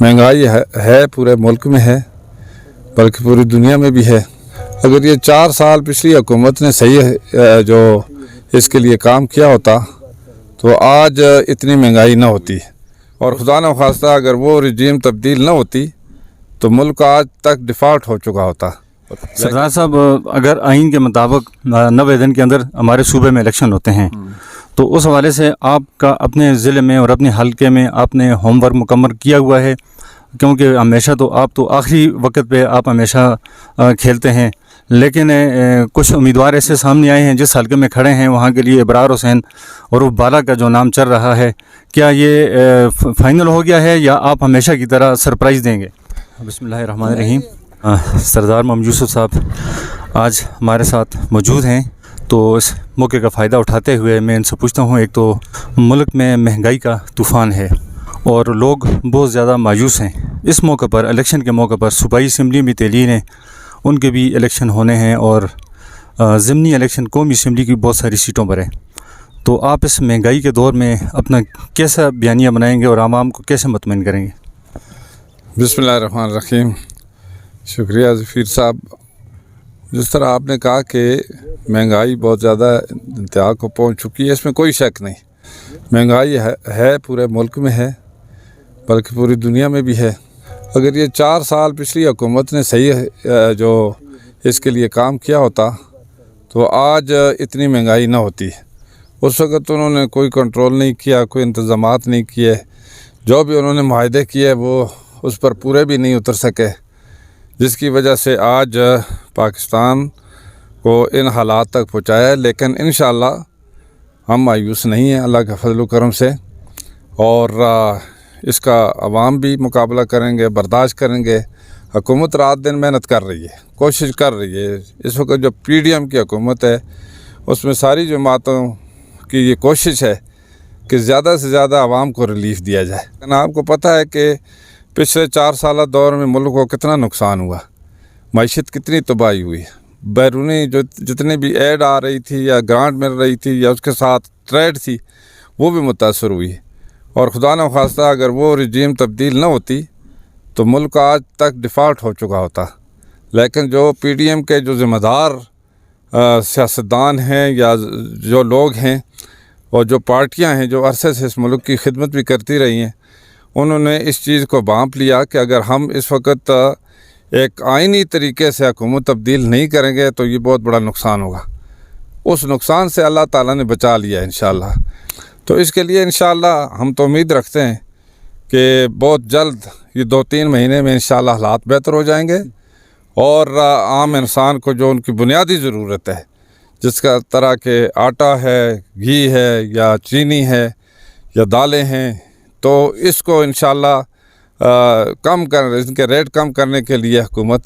महंगाई है पूरे मुल्क में है, बल्कि पूरी दुनिया में भी है। अगर ये 4 साल पिछली हुकूमत ने सही जो इसके लिए काम किया होता तो आज इतनी महंगाई ना होती, और खुदा न खास्ता अगर वो रजीम तब्दील ना होती तो मुल्क आज तक डिफ़ॉल्ट हो चुका होता। सरदार साहब, अगर आइन के मुताबिक 90 दिन के अंदर हमारे सूबे में इलेक्शन होते हैं, तो उस हवाले से आपका अपने ज़िले में और अपने हलके में आपने होमवर्क मुकम्मल किया हुआ है? क्योंकि हमेशा तो आप तो आखिरी वक्त पे आप हमेशा खेलते हैं, लेकिन कुछ उम्मीदवार ऐसे सामने आए हैं जिस हलके में खड़े हैं वहाँ के लिए इब्रार हुसैन और बाला का जो नाम चल रहा है, क्या ये फाइनल हो गया है या आप हमेशा की तरह सरप्राइज़ देंगे? बिस्मिल्लाहिर्रहमानिर्रहीम। सरदार मोहम्मद यूसुफ साहब आज हमारे साथ मौजूद हैं, तो इस मौके का फ़ायदा उठाते हुए मैं इनसे पूछता हूँ, एक तो मुल्क में महंगाई का तूफ़ान है और लोग बहुत ज़्यादा मायूस हैं। इस मौके पर, इलेक्शन के मौके पर सूबाई असम्बली में तैलीन है, उनके भी इलेक्शन होने हैं और ज़िमनी इलेक्शन कौमी असम्बली की बहुत सारी सीटों पर है। तो आप इस महंगाई के दौर में अपना कैसा बयानिया बनाएंगे और आवाम को कैसे मुतमईन करेंगे? बिस्मिल्लाहिर्रहमानिर्रहीम। शुक्रिया ज़फ़ीर साहब। जिस तरह आपने कहा कि महंगाई बहुत ज़्यादा इंतहा को पहुँच चुकी है, इसमें कोई शक नहीं। महंगाई है पूरे मुल्क में है, बल्कि पूरी दुनिया में भी है। अगर ये 4 साल पिछली हुकूमत ने सही जो इसके लिए काम किया होता तो आज इतनी महंगाई ना होती। उस वक़्त उन्होंने कोई कंट्रोल नहीं किया, कोई इंतज़ामात नहीं किए, जो भी उन्होंने मुआहदे किए वो उस पर पूरे भी नहीं उतर सके, जिसकी वजह से आज पाकिस्तान को इन हालात तक पहुँचाया है। लेकिन इंशाअल्लाह हम मायूस नहीं हैं अल्लाह के फजल व करम से, और इसका अवाम भी मुकाबला करेंगे, बर्दाश्त करेंगे। हुकूमत रात दिन मेहनत कर रही है, कोशिश कर रही है। इस वक्त जो PDM की हुकूमत है उसमें सारी जमातों की ये कोशिश है कि ज़्यादा से ज़्यादा आवाम को रिलीफ़ दिया जाए। लेकिन आपको पता है कि पिछले 4 साल दौर में मुल्क को कितना नुकसान हुआ, मईशत कितनी तबाही हुई, बैरूनी जो जितने भी ऐड आ रही थी या ग्रांट मिल रही थी या उसके साथ ट्रेड थी वो भी मुतासर हुई, और खुदा न खास्ता अगर वो रजीम तब्दील ना होती तो मुल्क आज तक डिफ़ॉल्ट हो चुका होता। लेकिन जो PDM के जो ज़िम्मेदार सियासतदान हैं या जो लोग हैं और जो पार्टियां हैं जो अरसे से इस मुल्क की खिदमत भी करती रही हैं, उन्होंने इस चीज़ को भांप लिया कि अगर हम इस वक्त एक आइनी तरीके से हुकूमत तब्दील नहीं करेंगे तो ये बहुत बड़ा नुकसान होगा। उस नुकसान से अल्लाह ताला ने बचा लिया इंशाअल्लाह। तो इसके लिए इंशाअल्लाह हम तो उम्मीद रखते हैं कि बहुत जल्द ये 2-3 महीने में इंशाअल्लाह हालात बेहतर हो जाएंगे, और आम इंसान को जो उनकी बुनियादी ज़रूरत है, जिसका तरह के आटा है, घी है या चीनी है या दालें हैं, तो इसको इंशाअल्लाह इनके रेट कम करने के लिए हुकूमत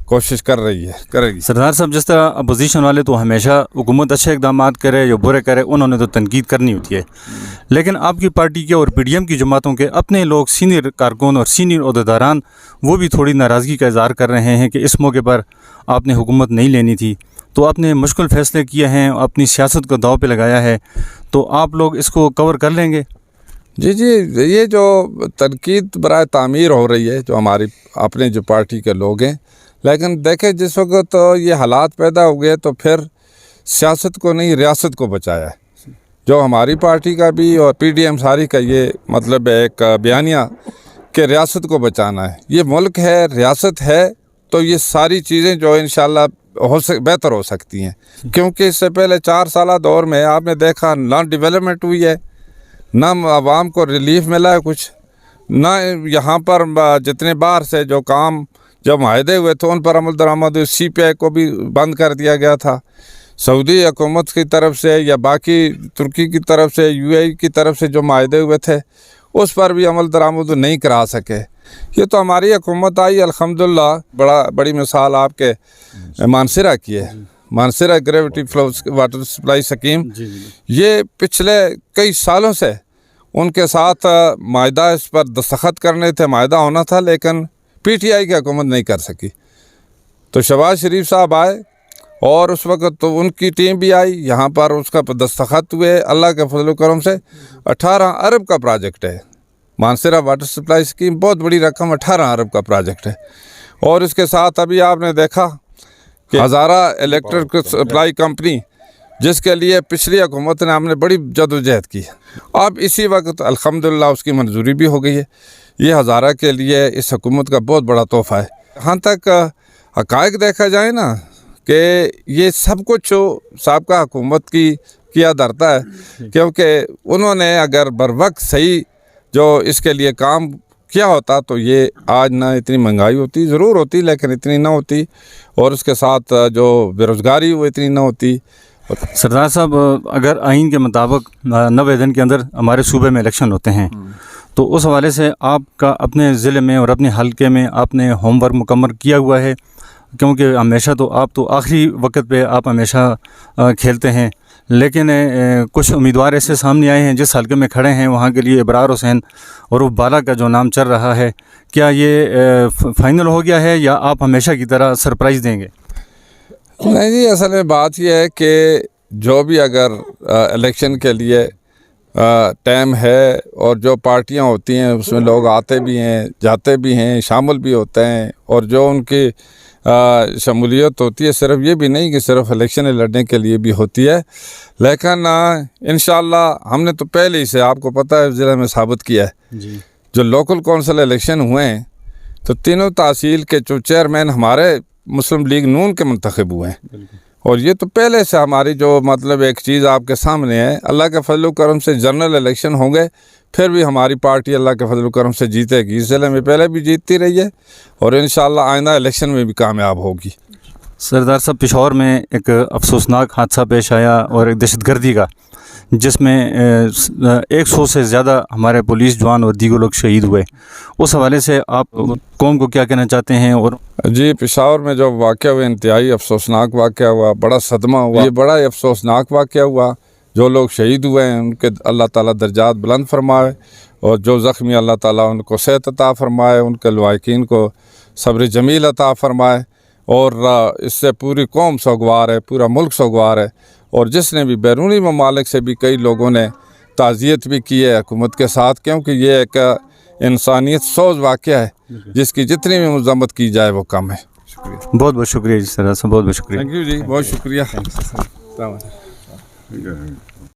कोशिश करेगी। सरदार साहब, जिस तरह अपोजिशन वाले तो हमेशा हुकूमत अच्छे इक़दाम करे या बुरे करे, उन्होंने तो तनकीद करनी होती है, लेकिन आपकी पार्टी के और PDM की जमातों के अपने लोग सीनियर कारकुन और सीनियर अहदेदारान वो भी थोड़ी नाराज़गी का इज़हार कर रहे हैं कि इस मौके पर आपने हुकूमत नहीं लेनी थी, तो आपने मुश्किल फ़ैसले किए हैं, अपनी सियासत को दाव पे लगाया है, तो आप लोग इसको कवर कर लेंगे? जी, ये जो तनकीद बराए तामीर हो रही है जो हमारी अपने जो पार्टी के लोग हैं, लेकिन देखें जिस वक्त तो ये हालात पैदा हो गए तो फिर सियासत को नहीं रियासत को बचाया है। जो हमारी पार्टी का भी और PDM सारी का ये मतलब है एक बयानिया कि रियासत को बचाना है। ये मुल्क है, रियासत है, तो ये सारी चीज़ें जो इंशाअल्लाह बेहतर हो सकती हैं, क्योंकि इससे पहले 4 साल दौर में आपने देखा ना डेवलपमेंट हुई है, ना आवाम को रिलीफ मिला है कुछ, ना यहाँ पर जितने बाहर से जो काम जब माहदे हुए थे उन पर अमल दरामद, CPI को भी बंद कर दिया गया था। सऊदी हुकूमत की तरफ से या बाकी तुर्की की तरफ से, UAE की तरफ से जो माहदे हुए थे उस पर भी अमल दरामद नहीं करा सके। ये तो हमारी हुकूमत आई अल्हम्दुलिल्लाह। बड़ी मिसाल आपके मानसरा की है, Mansehra gravity flow water supply scheme, ये पिछले कई सालों से उनके साथ माहदा इस पर दस्तखत करने थे, माहदा होना था, लेकिन PTI की हुकूमत नहीं कर सकी। तो शहबाज शरीफ साहब आए और उस वक्त तो उनकी टीम भी आई यहाँ पर, उसका दस्तखत हुए। अल्लाह के फजल करम से 18 अरब का प्रोजेक्ट है, मानसरा वाटर सप्लाई स्कीम बहुत बड़ी रकम 18 अरब का प्रोजेक्ट है। और इसके साथ अभी आपने देखा कि हज़ारा इलेक्ट्रिक सप्लाई कंपनी, जिसके लिए पिछली हुकूमत ने हमने बड़ी जदोजहद की। अब इसी वक्त अल्हम्दुलिल्लाह उसकी मंजूरी भी हो गई है। ये हज़ारा के लिए इस हुकूमत का बहुत बड़ा तोहफ़ा है। यहाँ तक हक़ाइक़ देखा जाए ना कि ये सब कुछ साबका हुकूमत की किया धरता है, क्योंकि उन्होंने अगर बर वक्त सही जो इसके लिए काम किया होता तो ये आज ना इतनी महंगाई होती, ज़रूर होती लेकिन इतनी ना होती, और उसके साथ जो बेरोज़गारी वो इतनी ना होती। सरदार साहब, अगर आइन के मुताबिक 90 दिन के अंदर हमारे सूबे में इलेक्शन होते हैं, तो उस हवाले से आपका अपने ज़िले में और अपने हलके में आपने होमवर्क मुकम्मल किया हुआ है? क्योंकि हमेशा तो आप तो आखिरी वक्त पे आप हमेशा खेलते हैं, लेकिन कुछ उम्मीदवार ऐसे सामने आए हैं जिस हलके में खड़े हैं, वहाँ के लिए इब्रार हुसैन और वो बाला का जो नाम चल रहा है, क्या ये फाइनल हो गया है या आप हमेशा की तरह सरप्राइज़ देंगे? नहीं जी, असल में बात यह है कि जो भी अगर इलेक्शन के लिए टाइम है और जो पार्टियां होती हैं उसमें लोग आते भी हैं, जाते भी हैं, शामिल भी होते हैं, और जो उनकी शमूलियत होती है सिर्फ ये भी नहीं कि सिर्फ इलेक्शन लड़ने के लिए भी होती है, लेकिन इंशाअल्लाह हमने तो पहले ही से आपको पता है ज़िले में साबित किया है जी। जो लोकल कौंसिल इलेक्शन हुए हैं तो तीनों तहसील के जो चेयरमैन हमारे मुस्लिम लीग नून के मुंतखब हुए हैं। और ये तो पहले से हमारी जो मतलब एक चीज़ आपके सामने है, अल्लाह के फजल करम से जनरल इलेक्शन होंगे फिर भी हमारी पार्टी अल्लाह के फजल करम से जीतेगी। इस ज़िले में पहले भी जीतती रही है और इंशाअल्लाह आइंदा इलेक्शन में भी कामयाब होगी। सरदार साहब, पेशावर में एक अफसोसनाक हादसा पेश आया और एक दहशतगर्दी का, जिसमें 100 से ज़्यादा हमारे पुलिस जवान और दीगर लोग शहीद हुए। उस हवाले से आप कौम को क्या कहना चाहते हैं? और जी, पेशावर में जो वाक़या हुआ इंतहाई अफसोसनाक वाक़या हुआ, बड़ा सदमा हुआ, ये बड़ा ही अफसोसनाक वाक़या हुआ। जो लोग शहीद हुए हैं उनके अल्लाह ताला दर्जात बुलंद फरमाए, और जो ज़ख्मी अल्लाह ताला उनको सेहत अता फरमाए, उनके लवाकिन को सब्र जमील अता फरमाए। और इससे पूरी कौम सोगवार है, पूरा मुल्क सोगवार है। और जिसने भी बैरूनी ममालिक से भी कई लोगों ने ताज़ियत भी की है हुकूमत के साथ, क्योंकि ये एक इंसानियत सोज वाक़या है जिसकी जितनी भी मज़म्मत की जाए वो कम है। शुक्रिया, बहुत बहुत शुक्रिया जी सरदार साहब, बहुत बहुत शुक्रिया। थैंक यू जी, बहुत शुक्रिया।